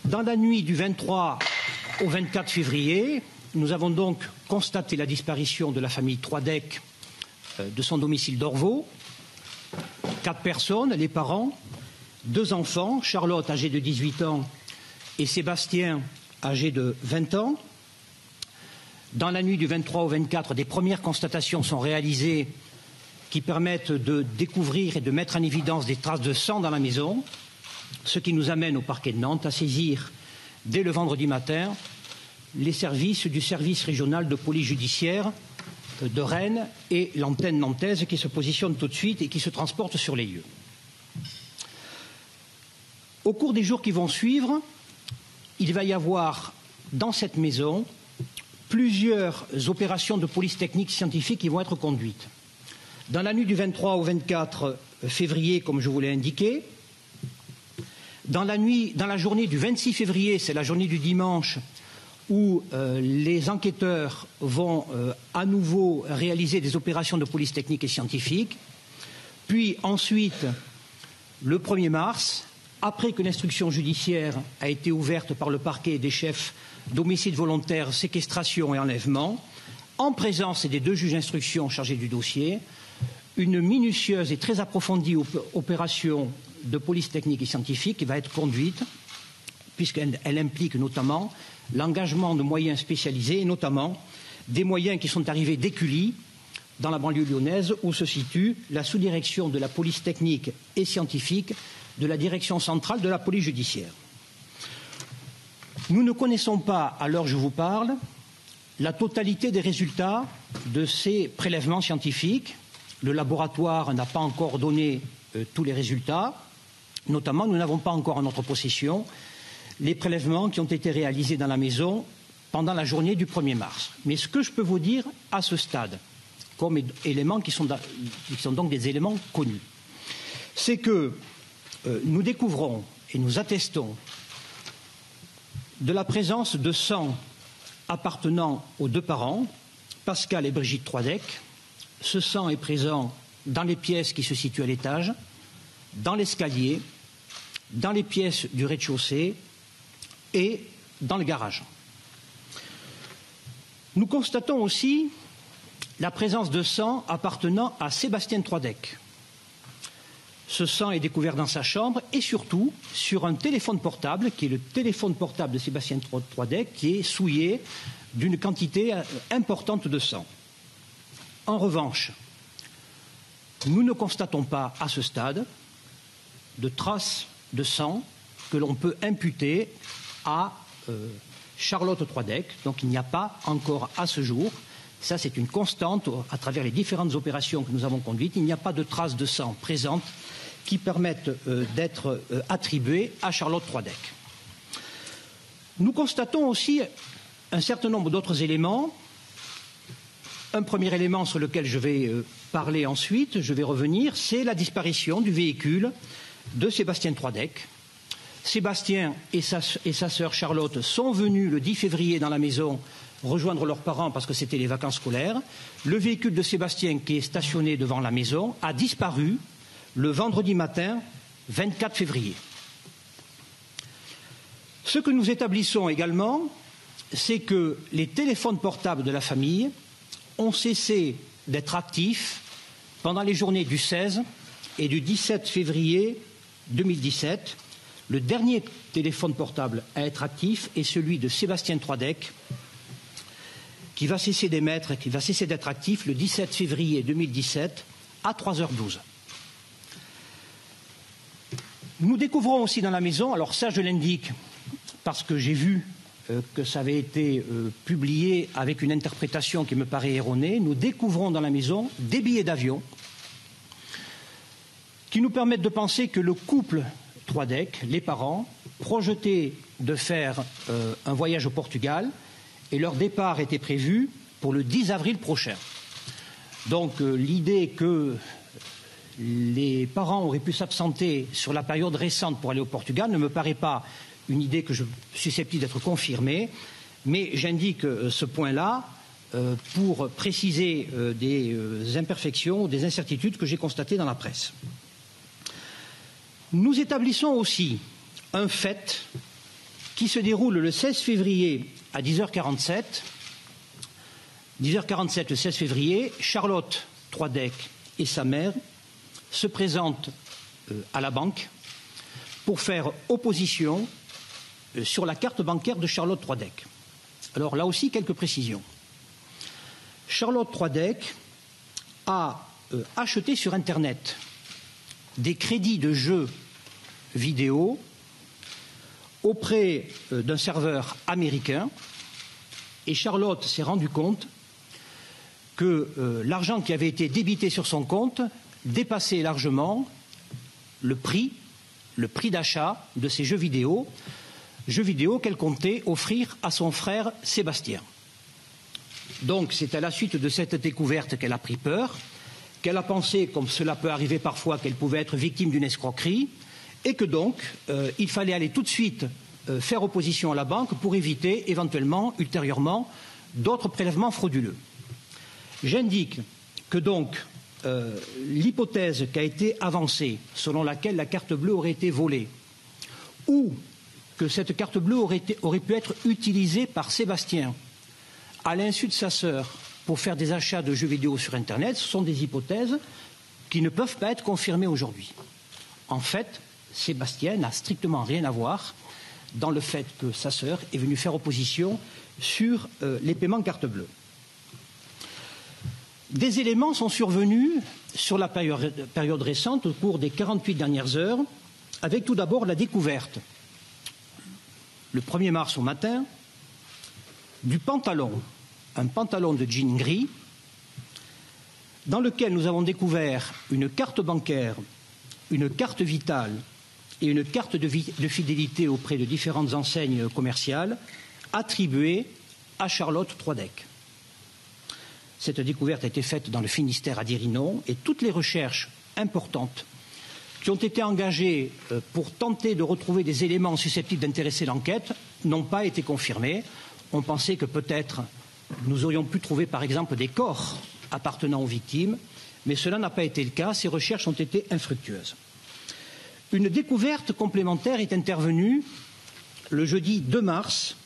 Dans la nuit du 23 au 24 février, nous avons donc constaté la disparition de la famille Troidec de son domicile d'Orvaux. 4 personnes, les parents, 2 enfants, Charlotte âgée de 18 ans et Sébastien âgé de 20 ans. Dans la nuit du 23 au 24, des premières constatations sont réalisées qui permettent de découvrir et de mettre en évidence des traces de sang dans la maison, ce qui nous amène au parquet de Nantes à saisir dès le vendredi matin les services du service régional de police judiciaire de Rennes et l'antenne nantaise qui se positionne tout de suite et qui se transporte sur les lieux. Au cours des jours qui vont suivre, il va y avoir dans cette maison plusieurs opérations de police technique scientifique qui vont être conduites. Dans la nuit du 23 au 24 février, comme je vous l'ai indiqué, dans la journée du 26 février, c'est la journée du dimanche, où les enquêteurs vont à nouveau réaliser des opérations de police technique et scientifique. Puis ensuite, le 1er mars, après que l'instruction judiciaire a été ouverte par le parquet des chefs d'homicide volontaire, séquestration et enlèvement, en présence des 2 juges d'instruction chargés du dossier, une minutieuse et très approfondie opération de police technique et scientifique va être conduite, puisqu'elle implique notamment l'engagement de moyens spécialisés, et notamment des moyens qui sont arrivés d'Écully, dans la banlieue lyonnaise, où se situe la sous-direction de la police technique et scientifique de la direction centrale de la police judiciaire. Nous ne connaissons pas, à l'heure où je vous parle, la totalité des résultats de ces prélèvements scientifiques. Le laboratoire n'a pas encore donné tous les résultats. Notamment, nous n'avons pas encore en notre possession les prélèvements qui ont été réalisés dans la maison pendant la journée du 1er mars. Mais ce que je peux vous dire à ce stade, comme éléments qui sont donc des éléments connus, c'est que nous découvrons et nous attestons de la présence de sang appartenant aux 2 parents, Pascal et Brigitte Troidec. Ce sang est présent dans les pièces qui se situent à l'étage, dans l'escalier, dans les pièces du rez-de-chaussée et dans le garage. Nous constatons aussi la présence de sang appartenant à Sébastien Troidec. Ce sang est découvert dans sa chambre et surtout sur un téléphone portable, qui est le téléphone portable de Sébastien Troidec, qui est souillé d'une quantité importante de sang. En revanche, nous ne constatons pas à ce stade de traces de sang que l'on peut imputer à Charlotte Troidec. Donc il n'y a pas encore à ce jour, ça c'est une constante à travers les différentes opérations que nous avons conduites, il n'y a pas de traces de sang présentes qui permettent d'être attribuées à Charlotte Troidec. Nous constatons aussi un certain nombre d'autres éléments. Un premier élément sur lequel je vais parler ensuite, je vais revenir, c'est la disparition du véhicule de Sébastien Troidec. Sébastien et sa sœur Charlotte sont venus le 10 février dans la maison rejoindre leurs parents parce que c'était les vacances scolaires. Le véhicule de Sébastien qui est stationné devant la maison a disparu le vendredi matin 24 février. Ce que nous établissons également, c'est que les téléphones portables de la famille ont cessé d'être actifs pendant les journées du 16 et du 17 février 2017. Le dernier téléphone portable à être actif est celui de Sébastien Troidec, qui va cesser d'émettre et qui va cesser d'être actif le 17 février 2017 à 3h12. Nous découvrons aussi dans la maison, alors ça je l'indique parce que j'ai vu que ça avait été publié avec une interprétation qui me paraît erronée, nous découvrons dans la maison des billets d'avion qui nous permettent de penser que le couple Troidec, les parents, projetaient de faire un voyage au Portugal et leur départ était prévu pour le 10 avril prochain. Donc l'idée que les parents auraient pu s'absenter sur la période récente pour aller au Portugal ne me paraît pas une idée que je suis susceptible d'être confirmée, mais j'indique ce point-là pour préciser des imperfections, des incertitudes que j'ai constatées dans la presse. Nous établissons aussi un fait qui se déroule le 16 février à 10h47. 10h47 le 16 février, Charlotte Troidec et sa mère se présentent à la banque pour faire opposition sur la carte bancaire de Charlotte Troidec. Alors là aussi, quelques précisions. Charlotte Troidec a acheté sur Internet des crédits de jeux vidéo auprès d'un serveur américain et Charlotte s'est rendu compte que l'argent qui avait été débité sur son compte dépassait largement le prix d'achat de ces jeux vidéo qu'elle comptait offrir à son frère Sébastien. Donc c'est à la suite de cette découverte qu'elle a pris peur, qu'elle a pensé, comme cela peut arriver parfois, qu'elle pouvait être victime d'une escroquerie et que donc il fallait aller tout de suite faire opposition à la banque pour éviter éventuellement, ultérieurement, d'autres prélèvements frauduleux. J'indique que donc l'hypothèse qui a été avancée, selon laquelle la carte bleue aurait été volée, ou que cette carte bleue aurait pu être utilisée par Sébastien à l'insu de sa sœur pour faire des achats de jeux vidéo sur Internet, ce sont des hypothèses qui ne peuvent pas être confirmées aujourd'hui. En fait, Sébastien n'a strictement rien à voir dans le fait que sa sœur est venue faire opposition sur les paiements carte bleue. Des éléments sont survenus sur la période récente au cours des 48 dernières heures, avec tout d'abord la découverte, le 1er mars au matin, du pantalon, un pantalon de jean gris, dans lequel nous avons découvert une carte bancaire, une carte vitale et une carte de fidélité auprès de différentes enseignes commerciales attribuées à Charlotte Troidec. Cette découverte a été faite dans le Finistère à Dirinon et toutes les recherches importantes qui ont été engagées pour tenter de retrouver des éléments susceptibles d'intéresser l'enquête n'ont pas été confirmées. On pensait que peut-être nous aurions pu trouver par exemple des corps appartenant aux victimes, mais cela n'a pas été le cas. Ces recherches ont été infructueuses. Une découverte complémentaire est intervenue le jeudi 2 mars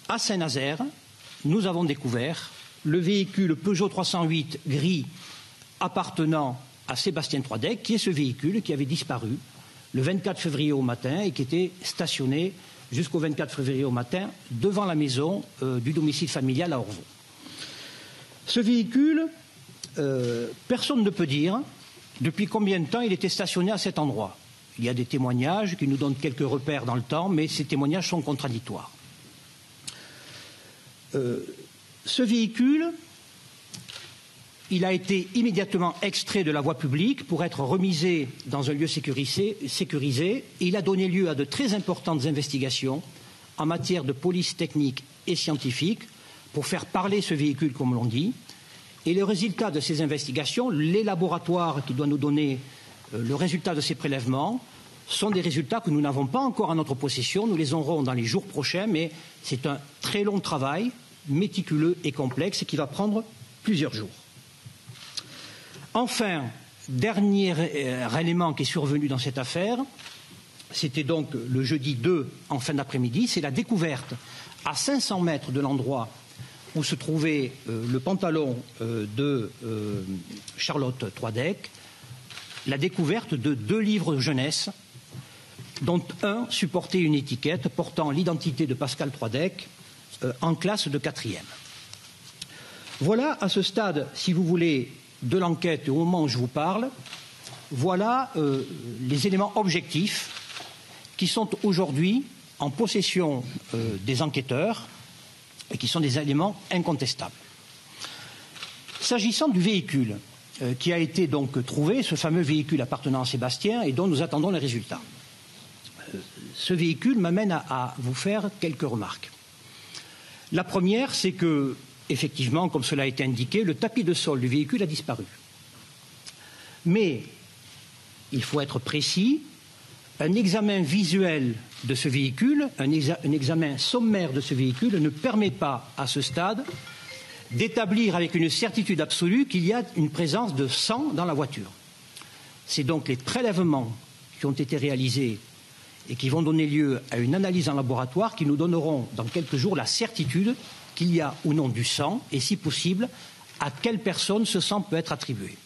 à Saint-Nazaire. Nous avons découvert le véhicule Peugeot 308 gris appartenant à Sébastien Troidec, qui est ce véhicule qui avait disparu le 24 février au matin et qui était stationné jusqu'au 24 février au matin devant la maison du domicile familial à Orvaux. Ce véhicule, personne ne peut dire depuis combien de temps il était stationné à cet endroit. Il y a des témoignages qui nous donnent quelques repères dans le temps, mais ces témoignages sont contradictoires. Ce véhicule, il a été immédiatement extrait de la voie publique pour être remisé dans un lieu sécurisé et il a donné lieu à de très importantes investigations en matière de police technique et scientifique pour faire parler ce véhicule, comme l'on dit. Et les résultats de ces investigations, les laboratoires qui doivent nous donner le résultat de ces prélèvements, sont des résultats que nous n'avons pas encore en notre possession. Nous les aurons dans les jours prochains, mais c'est un très long travail, méticuleux et complexe, qui va prendre plusieurs jours. Enfin, dernier élément qui est survenu dans cette affaire, c'était donc le jeudi 2 en fin d'après-midi, c'est la découverte à 500 mètres de l'endroit où se trouvait le pantalon de Charlotte Troidec, la découverte de 2 livres de jeunesse, dont un supportait une étiquette portant l'identité de Pascal Troidec en classe de 4e. Voilà à ce stade, si vous voulez, de l'enquête au moment où je vous parle, voilà les éléments objectifs qui sont aujourd'hui en possession des enquêteurs et qui sont des éléments incontestables. S'agissant du véhicule qui a été donc trouvé, ce fameux véhicule appartenant à Sébastien et dont nous attendons les résultats. Ce véhicule m'amène à vous faire quelques remarques. La première, c'est que, effectivement, comme cela a été indiqué, le tapis de sol du véhicule a disparu. Mais, il faut être précis, un examen visuel de ce véhicule, un examen sommaire de ce véhicule ne permet pas, à ce stade, d'établir avec une certitude absolue qu'il y a une présence de sang dans la voiture. C'est donc les prélèvements qui ont été réalisés et qui vont donner lieu à une analyse en laboratoire qui nous donneront dans quelques jours la certitude qu'il y a ou non du sang et, si possible, à quelle personne ce sang peut être attribué.